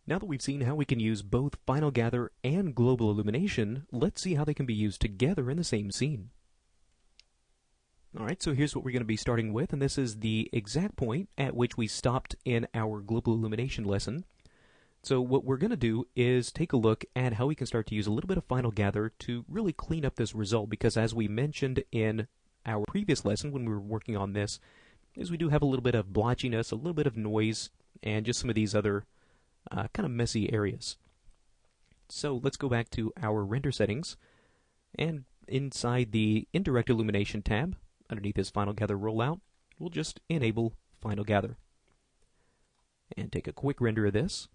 Now that we've seen how we can use both final gather and global illumination, let's see how they can be used together in the same scene. Alright, so here's what we're going to be starting with, and this is the exact point at which we stopped in our global illumination lesson. So what we're going to do is take a look at how we can start to use a little bit of final gather to really clean up this result, because as we mentioned in our previous lesson when we were working on this, is we do have a little bit of blotchiness, a little bit of noise, and just some of these other kind of messy areas. So let's go back to our render settings, and inside the indirect illumination tab, underneath this final gather rollout, we'll just enable final gather. And take a quick render of this.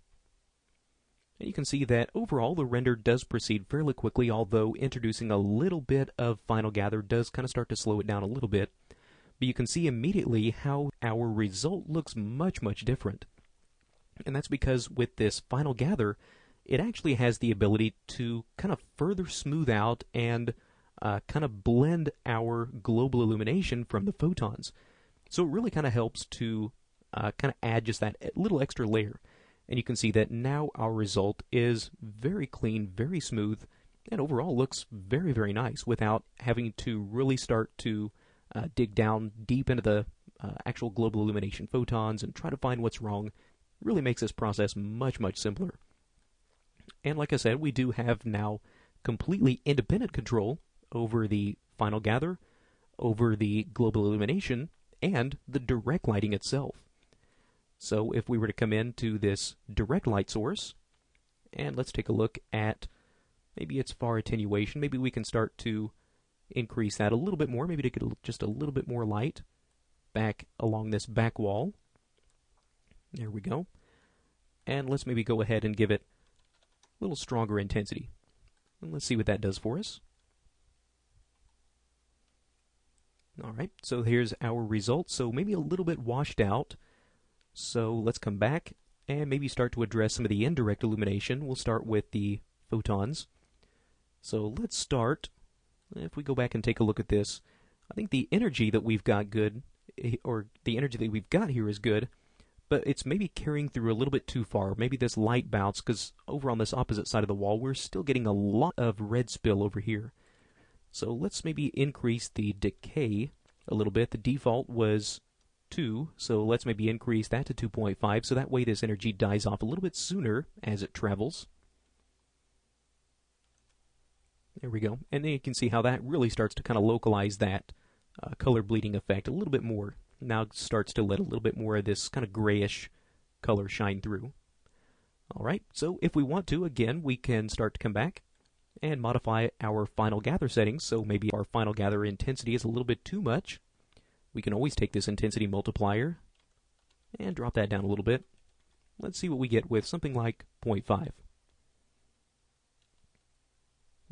And you can see that overall the render does proceed fairly quickly, although introducing a little bit of final gather does kind of start to slow it down a little bit. But you can see immediately how our result looks much, much different. And that's because with this final gather, it actually has the ability to kind of further smooth out and kind of blend our global illumination from the photons. So it really kind of helps to kind of add just that little extra layer. And you can see that now our result is very clean, very smooth, and overall looks very, very nice without having to really start to dig down deep into the actual global illumination photons and try to find what's wrong. It really makes this process much, much simpler. And like I said, we do have now completely independent control over the final gather, over the global illumination, and the direct lighting itself. So if we were to come into this direct light source, and let's take a look at maybe its far attenuation, maybe we can start to increase that a little bit more, maybe to get just a little bit more light back along this back wall. There we go. And let's maybe go ahead and give it a little stronger intensity. And let's see what that does for us. Alright, so here's our result. So maybe a little bit washed out. So let's come back and maybe start to address some of the indirect illumination. We'll start with the photons. So let's start, if we go back and take a look at this, I think the energy that we've got good, or the energy that we've got here is good, but it's maybe carrying through a little bit too far. Maybe this light bounce, because over on this opposite side of the wall, we're still getting a lot of red spill over here. So let's maybe increase the decay a little bit. The default was 2, so let's maybe increase that to 2.5, so that way this energy dies off a little bit sooner as it travels. There we go. And then you can see how that really starts to kind of localize that color bleeding effect a little bit more. Now it starts to let a little bit more of this kind of grayish color shine through. Alright, so if we want to, again, we can start to come back and modify our final gather settings. So maybe our final gather intensity is a little bit too much. We can always take this intensity multiplier and drop that down a little bit. Let's see what we get with something like 0.5.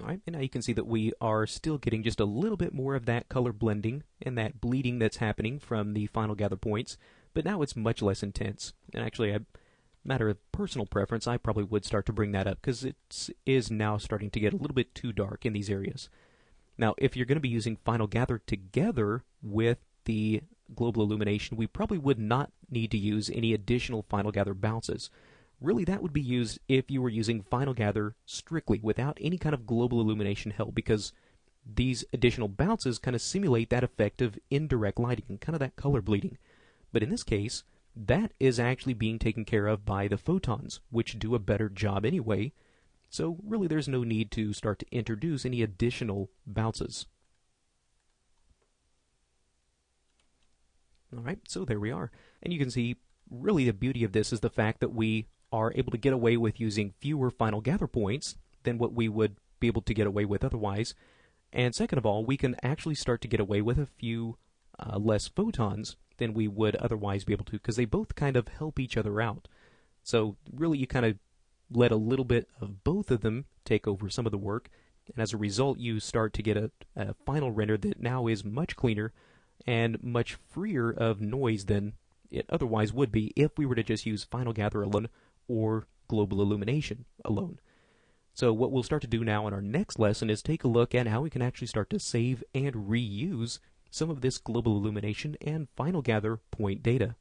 Alright, and now you can see that we are still getting just a little bit more of that color blending and that bleeding that's happening from the final gather points, but now it's much less intense. And actually, a matter of personal preference, I probably would start to bring that up because it is now starting to get a little bit too dark in these areas. Now, if you're going to be using final gather together with the global illumination, we probably would not need to use any additional final gather bounces. Really, that would be used if you were using final gather strictly without any kind of global illumination help, because these additional bounces kind of simulate that effect of indirect lighting and kind of that color bleeding. But in this case, that is actually being taken care of by the photons, which do a better job anyway. So really there's no need to start to introduce any additional bounces. Alright, so there we are. And you can see really the beauty of this is the fact that we are able to get away with using fewer final gather points than what we would be able to get away with otherwise. And second of all, we can actually start to get away with a few less photons than we would otherwise be able to, because they both kind of help each other out. So really you kind of let a little bit of both of them take over some of the work, and as a result you start to get a final render that now is much cleaner and much freer of noise than it otherwise would be if we were to just use final gather alone or global illumination alone. So what we'll start to do now in our next lesson is take a look at how we can actually start to save and reuse some of this global illumination and final gather point data.